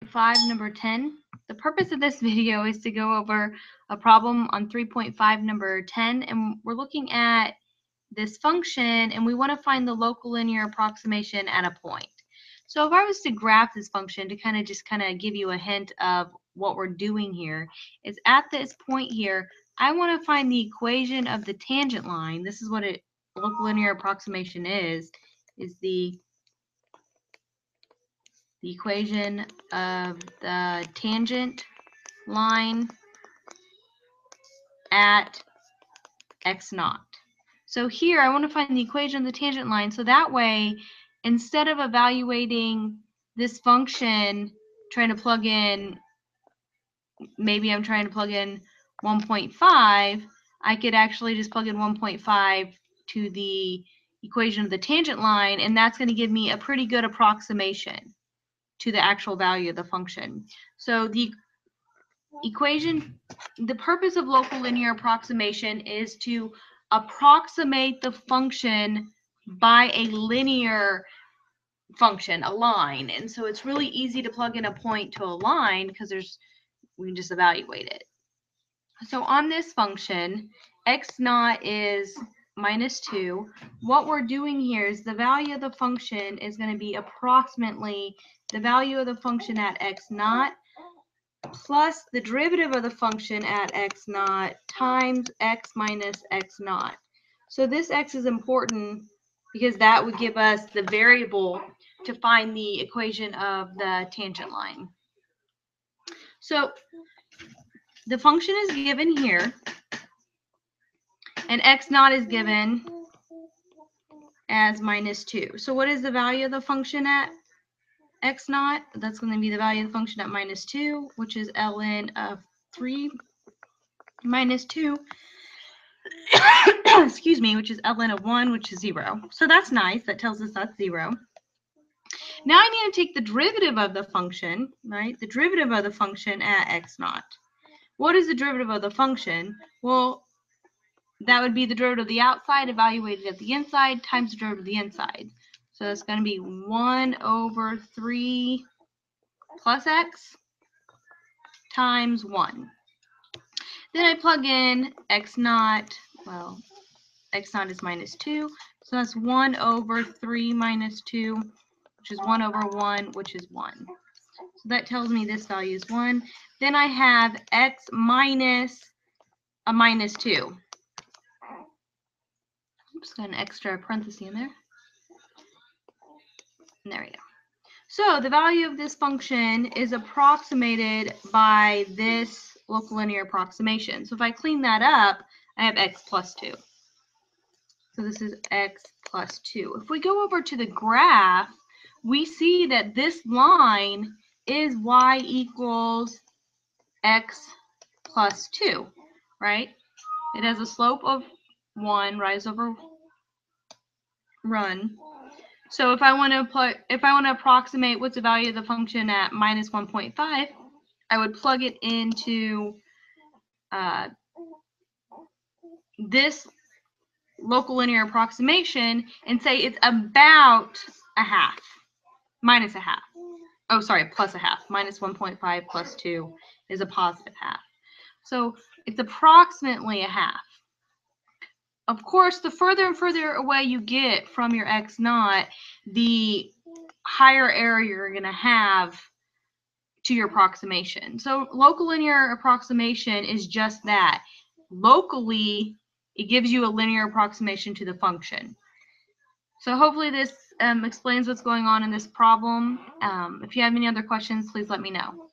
3.5, number 10. The purpose of this video is to go over a problem on 3.5, number 10, and we're looking at this function, and we want to find the local linear approximation at a point. So if I was to graph this function to kind of give you a hint of what we're doing here, is at this point here, I want to find the equation of the tangent line. This is what a local linear approximation is the equation of the tangent line at x naught. So here I want to find the equation of the tangent line, so that way instead of evaluating this function, trying to plug in, maybe I'm trying to plug in 1.5, I could actually just plug in 1.5 to the equation of the tangent line, and that's going to give me a pretty good approximation to the actual value of the function. So the equation, the purpose of local linear approximation is to approximate the function by a linear function, a line. And so it's really easy to plug in a point to a line because we can just evaluate it. So on this function, x naught is -2. What we're doing here is the value of the function is going to be approximately the value of the function at x naught plus the derivative of the function at x naught times x minus x naught. So this x is important because that would give us the variable to find the equation of the tangent line. So the function is given here, and x naught is given as -2. So what is the value of the function at x naught? That's going to be the value of the function at -2, which is ln of 3 minus 2, excuse me, which is ln of 1, which is 0. So that's nice. That tells us that's 0. Now I need to take the derivative of the function, right? The derivative of the function at x naught. What is the derivative of the function? Well, that would be the derivative of the outside evaluated at the inside times the derivative of the inside. So it's going to be 1/3 plus x times 1. Then I plug in x naught. Well, x naught is -2. So that's 1/3 minus 2, which is 1/1, which is 1. So that tells me this value is 1. Then I have x minus a -2. Oops, got an extra parenthesis in there. And there we go. So the value of this function is approximated by this local linear approximation. So if I clean that up, I have x plus 2. So this is x plus 2. If we go over to the graph, we see that this line is y equals x plus 2, right? It has a slope of 1, rise over run. So if I want to approximate what's the value of the function at -1.5, I would plug it into this local linear approximation and say it's about a half, minus a half. Oh, sorry, plus a half. -1.5 plus 2 is a positive half. So it's approximately a half. Of course, the further and further away you get from your x naught, the higher error you're going to have to your approximation. So local linear approximation is just that. Locally, it gives you a linear approximation to the function. So hopefully this explains what's going on in this problem. If you have any other questions, please let me know.